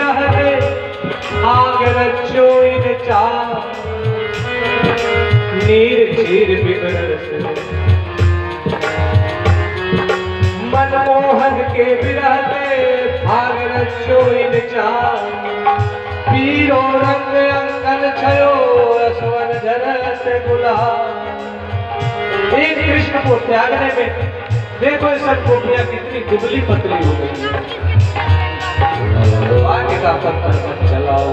बिरह में आग रचो इन चार नीर चीर बिगड़ से मनमोहन के बिरह में भाग रचो इन चार पीरो रंग अंगन छयो रसवन झरत गुलाब। एक कृष्ण को त्यागने में देखो ये सब गोपियां कितनी दुबली पतली हो गई है। आगे का पत्थर मत चलाओ।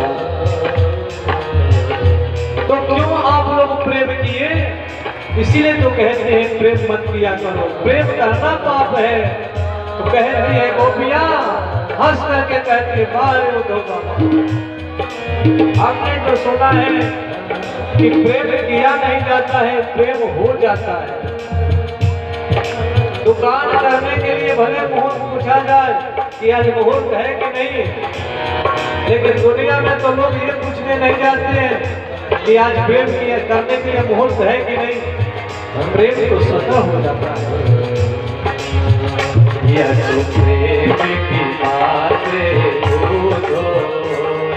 तो क्यों आप लोग प्रेम किए? इसीलिए तो कहते हैं प्रेम मत किया करो, प्रेम करना पाप है। तो कहती है गोपियां हंस करके कहती है बारे उद्धव बाबा आपने तो सुना है कि प्रेम किया नहीं जाता है, प्रेम हो जाता है। दुकान करने के लिए भले मुहूर्त पूछा जाए कि आज मुहूर्त है कि नहीं, लेकिन दुनिया में तो लोग ये पूछने नहीं जाते हैं कि आज प्रेम किया करने के लिए मुहूर्त है कि नहीं। प्रेम तो स्वतः हो जाता है। यह तो प्रेम की बात है,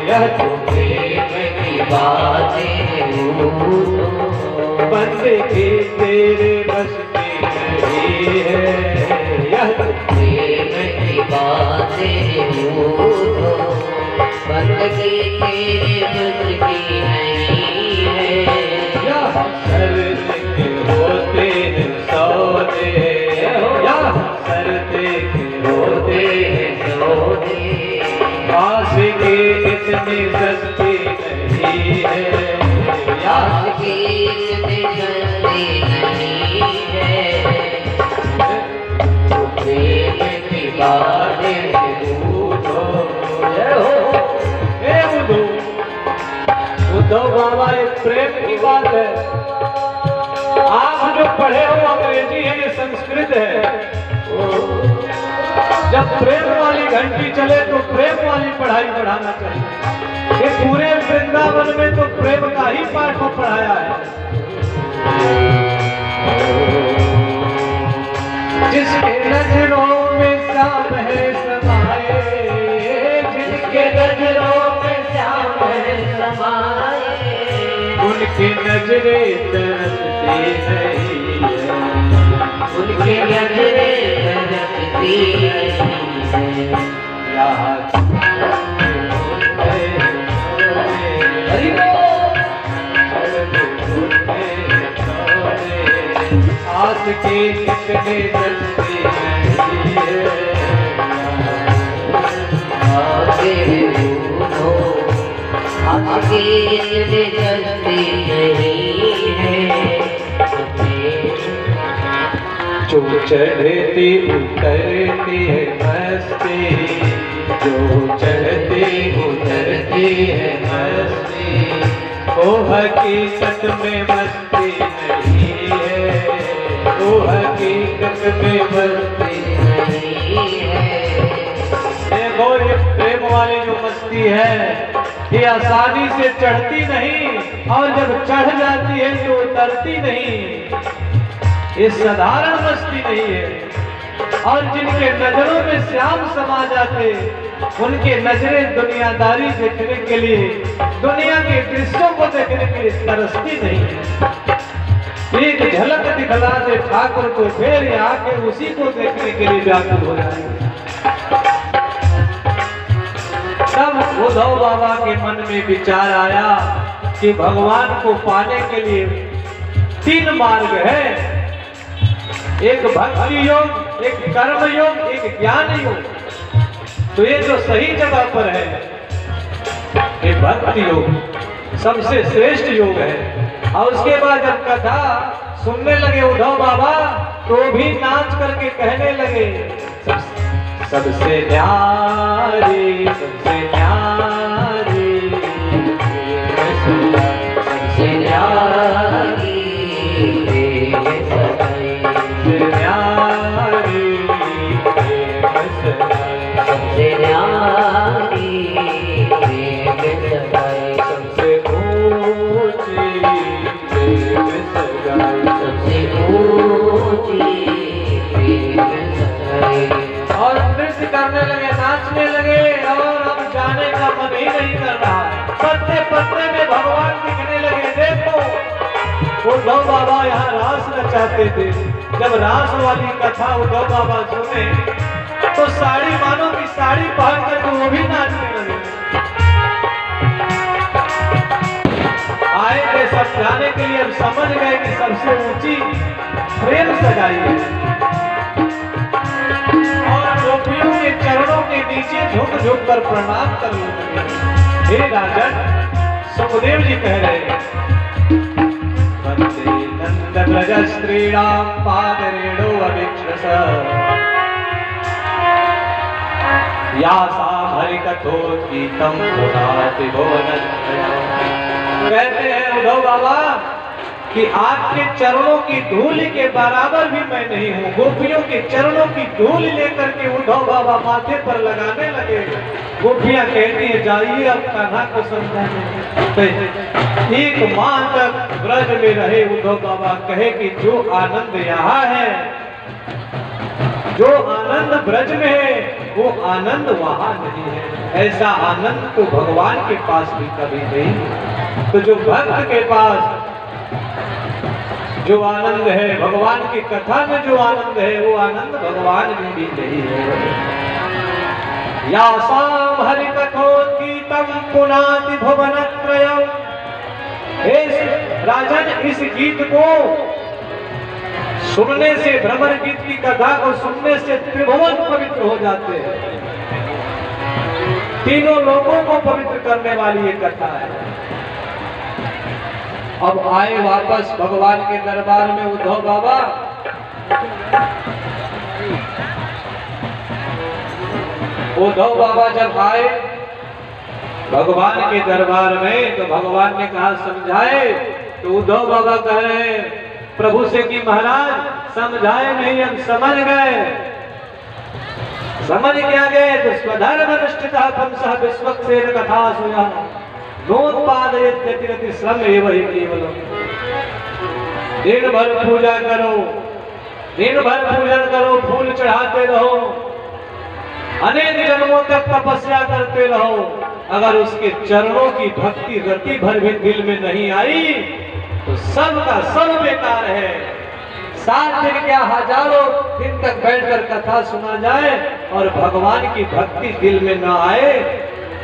यह तो प्रेम की बात है, बंदे के तेरे बस की नहीं है। यह तो प्रेम की बात है, बंदे के तेरे बस की नहीं है। यह सर्द के होते हैं सौदे, यह सर्द के होते हैं सौदे, आशिकी इतनी सस्ती नहीं है। आशिकी इतनी सस्ती नहीं है। प्रेम की बात है उद्धव बाबा, ये प्रेम की बात है। आप जो पढ़े हो अंग्रेजी है, ये संस्कृत है। जब प्रेम वाली घंटी चले तो प्रेम वाली पढ़ाई पढ़ाना चाहिए। ये पूरे वृंदावन में तो प्रेम का ही पाठ को पढ़ाया है। जिसके नजरों में श्याम है समाए, जिसके नजरों में श्याम है समाए, उनकी नजरें तरसती नहीं है, उनकी नजरें तरसती नहीं है। आस के कितने दस्ते आगे इतने चलते नहीं है। जो चढ़ती उतरती है मस्ती, जो चढ़ती उतरती है मस्ती, वो हकीकत में मस्ती नहीं है, वो हकीकत में मस्ती नहीं है। देखो ये प्रेम वाली जो मस्ती है ये आसानी से चढ़ती नहीं, और जब चढ़ जाती है तो उतरती नहीं। ये साधारण मस्ती नहीं है। और जिनके नजरों में श्याम समा जाते, उनके नजरें दुनियादारी देखने के लिए, दुनिया के दृश्यों को देखने के लिए तरसती नहीं है। एक झलक दिखला दे ठाकुर को, फिर आके उसी को देखने के लिए व्याकुल हो जाएंगे। तब उद्धव बाबा के मन में विचार आया कि भगवान को पाने के लिए 3 मार्ग है, एक भक्ति योग, एक कर्म योग, एक ज्ञान योग। तो ये जो सही जगह पर है ये भक्ति योग सबसे श्रेष्ठ योग है। और उसके बाद जब कथा सुनने लगे उद्धव बाबा तो भी नाच करके कहने लगे सबसे न्यारी, सबसे न्यारी, सबसे न्यारी, सबसे न्यारी, सबसे ऊंची, सबसे ऊंची और नृत्य करने लगे, नाचने लगे। और अब पत्ते पत्ते में भगवान दिखने लगे। देखो उद्धव बाबा यहाँ रास नचाते थे। जब रास वाली कथा उद्धव बाबा सुने तो साड़ी मानो की साड़ी पहन कर वो भी नाचने लगे। आए थे समझाने के लिए, अब समझ गए कि सबसे ऊंची प्रेम सगाई है। और गोपियों के चरणों के नीचे झुक झुक कर प्रणाम करने लगे। हे राजन, सुखदेव जी कह रहे हैं, वंदे नंदव्रज श्रीराम पादरेणो अभिक्षस यासाम हरिकथोद्गीतम पुनाति भुवनत्रयम्। कहते हैं उद्धव बाबा कि आपके चरणों की धूल के बराबर भी मैं नहीं हूँ। गोपियों के चरणों की धूल लेकर के उद्धव बाबा माथे पर लगाने लगे। गोपियां कहती है जाइए अब कान्हा को समझाने। एक माह तक ब्रज में रहे उद्धव बाबा, कहे कि जो आनंद यहाँ है, जो आनंद ब्रज में है, वो आनंद वहां नहीं है। ऐसा आनंद तो भगवान के पास भी कभी नहीं। तो जो भक्त के पास जो आनंद है, भगवान की कथा में जो आनंद है, वो आनंद भगवान में भी नहीं है। यासाम हरिकथोद्गीतम पुनाति भुवनत्रयम्। राजन, इस गीत को सुनने से, भ्रमर गीत की कथा को सुनने से त्रिभुवन पवित्र हो जाते हैं। तीनों लोगों को पवित्र करने वाली ये कथा है। अब आए वापस भगवान के दरबार में उद्धव बाबा। उद्धव बाबा जब आए भगवान के दरबार में, तो भगवान ने कहा समझाए। तो उद्धव बाबा कह रहे हैं प्रभु से कि महाराज समझाए नहीं, हम समझ गए। समझ क्या गए? तो स्वधर्म अनुष्ठिता पुंसः विश्वक्सेन कथा सुया नोत्पादयत्यतिरति श्रम एव हि केवलम्। दिन भर पूजा करो, दिन भर पूजन करो, फूल चढ़ाते रहो, अनेक जन्मों तक तपस्या करते रहो, अगर उसके चरणों की भक्ति रति भर भी दिल में नहीं आई तो सब का सब बेकार है। 7 दिन क्या हजारों दिन तक बैठकर कथा सुना जाए और भगवान की भक्ति दिल में ना आए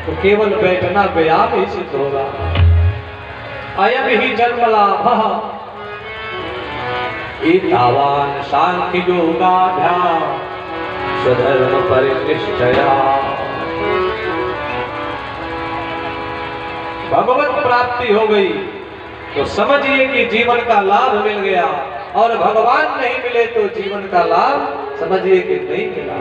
तो केवल बैठना व्यायाम ही सिद्ध होगा। अयम ही जन्म लाभः एतावान् शांति योगाभ्याम स्वधर्म परिनिष्ठया। भगवत प्राप्ति हो गई तो समझिए कि जीवन का लाभ मिल गया, और भगवान नहीं मिले तो जीवन का लाभ समझिए कि नहीं मिला।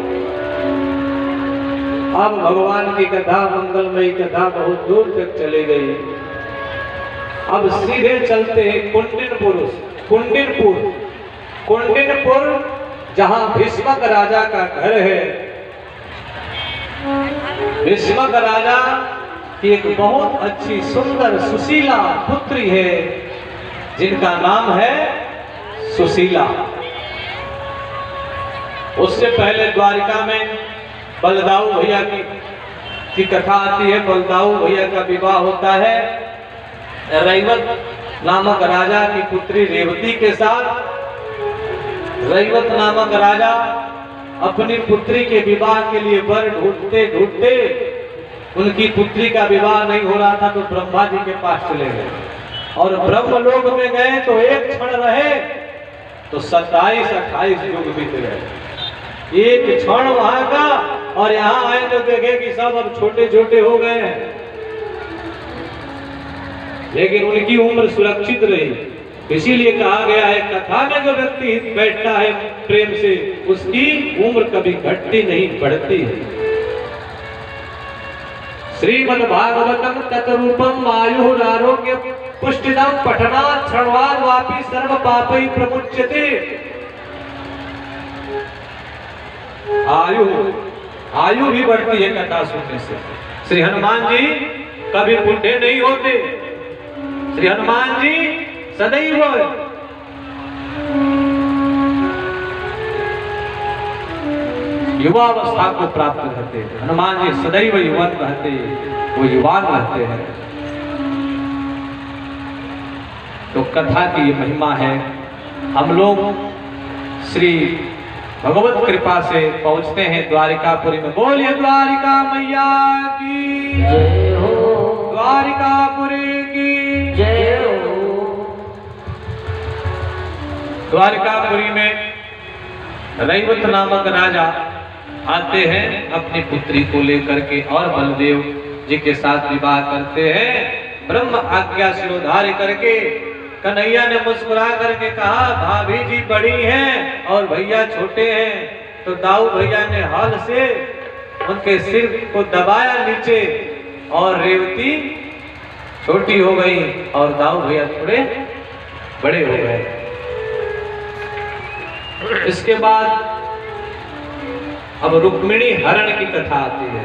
अब भगवान की कथा, मंगलमयी कथा बहुत दूर तक चली गई। अब सीधे चलते हैं कुंडिनपुर, जहां भीष्मक राजा का घर है। भीष्मक राजा की एक बहुत अच्छी सुंदर सुशीला पुत्री है जिनका नाम है सुशीला। उससे पहले द्वारिका में बलदाऊ भैया की कथा आती है। बलदाऊ भैया का विवाह होता है रैवत नामक राजा की पुत्री रेवती के साथ। रैवत नामक राजा अपनी पुत्री के विवाह के लिए वर ढूंढते ढूंढते उनकी पुत्री का विवाह नहीं हो रहा था तो ब्रह्मा जी के पास चले गए, और ब्रह्मलोक में गए तो एक क्षण रहे तो 27-28 युग बीत गए। एक क्षण वहां का, और यहाँ आए तो देखे कि सब अब छोटे छोटे हो गए हैं, लेकिन उनकी उम्र सुरक्षित रही। इसीलिए कहा गया है कथा में जो व्यक्ति बैठता है प्रेम से, उसकी उम्र कभी घटती नहीं, बढ़ती है। श्रीमद् भागवतम तत्रूपम आयुरारोग्य पुष्टिदम पठनात् श्रवणात् वापि सर्व पापै प्रमुच्यते। आयु भी बढ़ती है कथा सुनने से। श्री हनुमान जी कभी बूढ़े नहीं होते। श्री हनुमान जी सदैव युवावस्था को प्राप्त करते हैं। हनुमान जी सदैव युवन रहते, वो युवान रहते हैं। तो कथा की ये महिमा है। हम लोग श्री भगवत कृपा से पहुंचते हैं द्वारिकापुरी में। बोलिए द्वारिका मैया की जय हो, द्वारिकापुरी की जय हो। द्वारिकापुरी में रैवत नामक राजा आते हैं अपनी पुत्री को लेकर के और बलदेव जी के साथ विवाह करते हैं। ब्रह्म आज्ञा शिरोधार्य करके कन्हैया ने मुस्कुरा करके कहा, भाभी जी बड़ी हैं और भैया छोटे हैं। तो दाऊ भैया ने हल से उनके सिर को दबाया नीचे और रेवती छोटी हो गई और दाऊ भैया थोड़े बड़े हो गए। इसके बाद अब रुक्मिणी हरण की कथा आती है।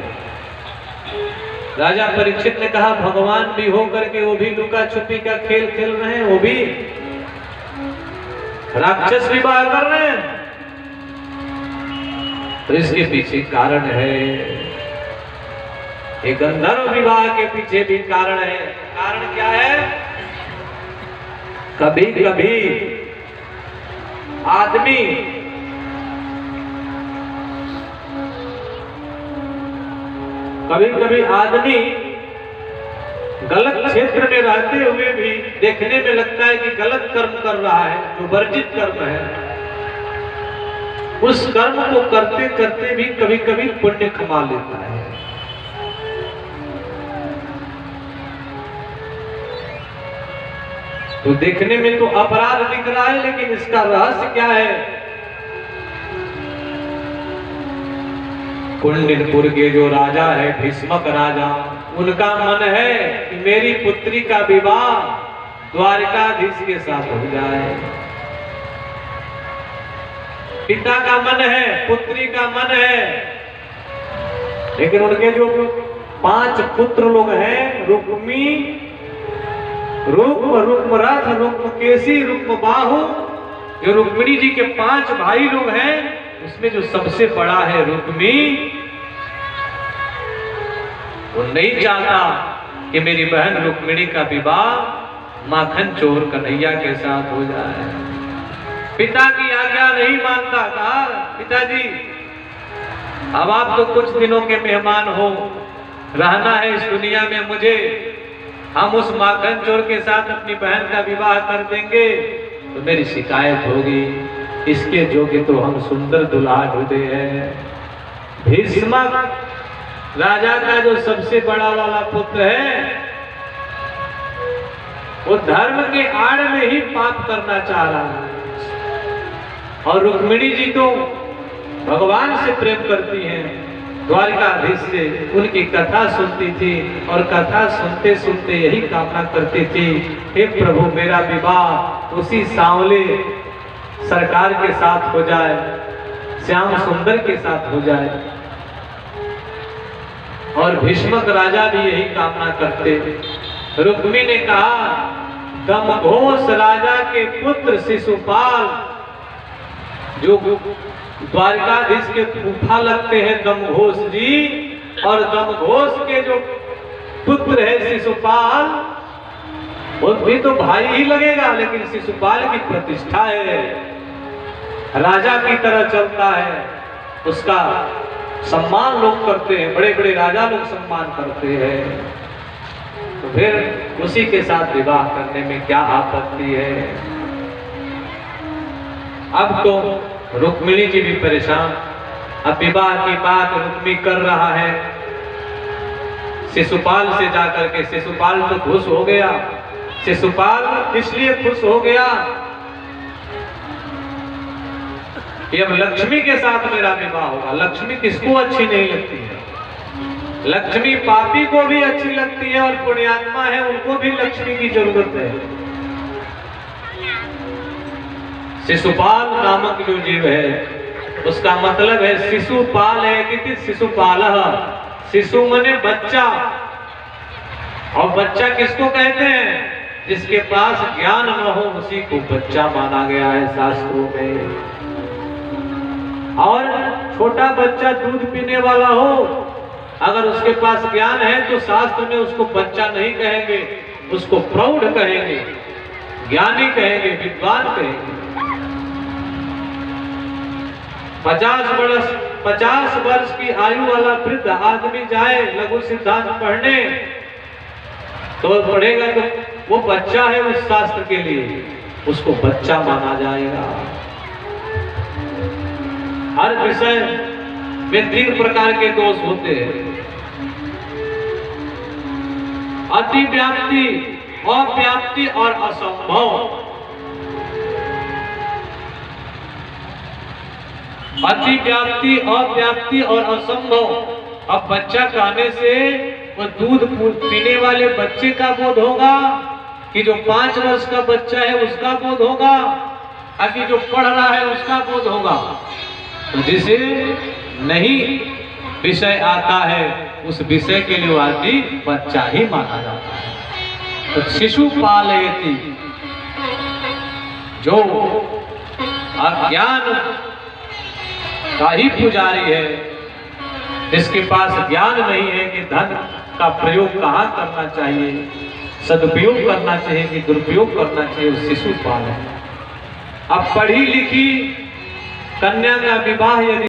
राजा परीक्षित ने कहा, भगवान भी हो करके वो भी लुका छुपी का खेल खेल रहे हैं, वो भी राक्षस विवाह कर रहे हैं। तो इसके पीछे कारण है, एक गंधर्व विवाह के पीछे भी कारण है। कारण क्या है? कभी कभी आदमी गलत क्षेत्र में रहते हुए भी देखने में लगता है कि गलत कर्म कर रहा है, जो वर्जित कर्म है, उस कर्म को करते करते भी कभी कभी पुण्य कमा लेता है। तो देखने में तो अपराध दिख रहा है, लेकिन इसका रहस्य क्या है? कुंडिनपुर के जो राजा है, भीष्मक राजा, उनका मन है कि मेरी पुत्री का विवाह द्वारिकाधीश के साथ हो जाए। पिता का मन है, पुत्री का मन है, लेकिन उनके जो 5 पुत्र लोग हैं, रुक्मी, रुक्म, रुक्मरथ, रुक्मकेशी, रुक्मबाहु, जो रुक्मिणी जी के 5 भाई लोग हैं, उसमें जो सबसे बड़ा है रुक्मी, वो नहीं चाहता कि मेरी बहन रुक्मिणी का विवाह माखन चोर कन्हैया के साथ हो जाए। पिता की आज्ञा नहीं मानता। कहा, पिताजी अब आप तो कुछ दिनों के मेहमान हो, रहना है इस दुनिया में मुझे, हम उस माखन चोर के साथ अपनी बहन का विवाह कर देंगे तो मेरी शिकायत होगी, इसके जोगे तो हम सुंदर दुल्हा ढूंढे हैं। भीष्मक राजा का जो सबसे बड़ा वाला पुत्र है, वो धर्म के आड़ में ही पाप करना चाह रहा है। और रुक्मिणी जी तो भगवान से प्रेम करती हैं, द्वारिकाधीश से उनकी कथा सुनती थी और कथा सुनते सुनते यही कामना करती थी, हे प्रभु मेरा विवाह उसी सांवले सरकार के साथ हो जाए, श्याम सुंदर के साथ हो जाए। और भीष्मक राजा भी यही कामना करते। रुक्मी ने कहा, दमघोष राजा के पुत्र शिशुपाल, जो द्वारिकाधीश के फूफा लगते हैं दमघोष जी, और दमघोष के जो पुत्र है शिशुपाल, वो भी तो भाई ही लगेगा, लेकिन शिशुपाल की प्रतिष्ठा है, राजा की तरह चलता है, उसका सम्मान लोग करते हैं, बड़े बड़े राजा लोग सम्मान करते हैं। तो फिर उसी के साथ विवाह करने में क्या आपत्ति है? अब तो रुक्मिणी जी भी परेशान। अब विवाह की बात रुक्मी कर रहा है शिशुपाल से जाकर के। शिशुपाल तो खुश हो गया। शिशुपाल इसलिए खुश हो गया कि अब लक्ष्मी के साथ मेरा विवाह होगा। लक्ष्मी किसको अच्छी नहीं लगती है? लक्ष्मी पापी को भी अच्छी लगती है और पुण्यात्मा है उनको भी लक्ष्मी की जरूरत है। शिशुपाल नामक जो जीव है उसका मतलब है शिशुपाल है कि शिशुपाल। शिशु मने बच्चा, और बच्चा किसको कहते हैं? जिसके पास ज्ञान न हो उसी को बच्चा माना गया है शास्त्रों में। और छोटा बच्चा दूध पीने वाला हो, अगर उसके पास ज्ञान है तो शास्त्र में उसको बच्चा नहीं कहेंगे, उसको प्रौढ़ कहेंगे। ज्ञानी कहेंगे, विद्वान कहेंगे। 50 वर्ष की आयु वाला वृद्ध आदमी जाए लघु सिद्धांत पढ़ने तो पढ़ेगा तो वो बच्चा है उस शास्त्र के लिए, उसको बच्चा माना जाएगा। हर विषय में 3 प्रकार के दोष होते हैं: अतिव्याप्ति, अव्याप्ति और असंभव। अतिव्याप्ति, अव्याप्ति और असंभव। अब बच्चा कहने से वो दूध पीने वाले बच्चे का बोध होगा कि जो 5 वर्ष का बच्चा है उसका बोध होगा, अभी जो पढ़ रहा है उसका बोध होगा। तो जिसे नहीं विषय आता है उस विषय के लिए आदमी बच्चा ही माना जाता है। तो शिशु पालयति, जो अज्ञान का ही पुजारी है, जिसके पास ज्ञान नहीं है कि धन का प्रयोग कहाँ करना चाहिए, सदुपयोग करना चाहिए कि दुरुपयोग करना चाहिए, उस शिशुपाल है। अब पढ़ी लिखी कन्या का विवाह यदि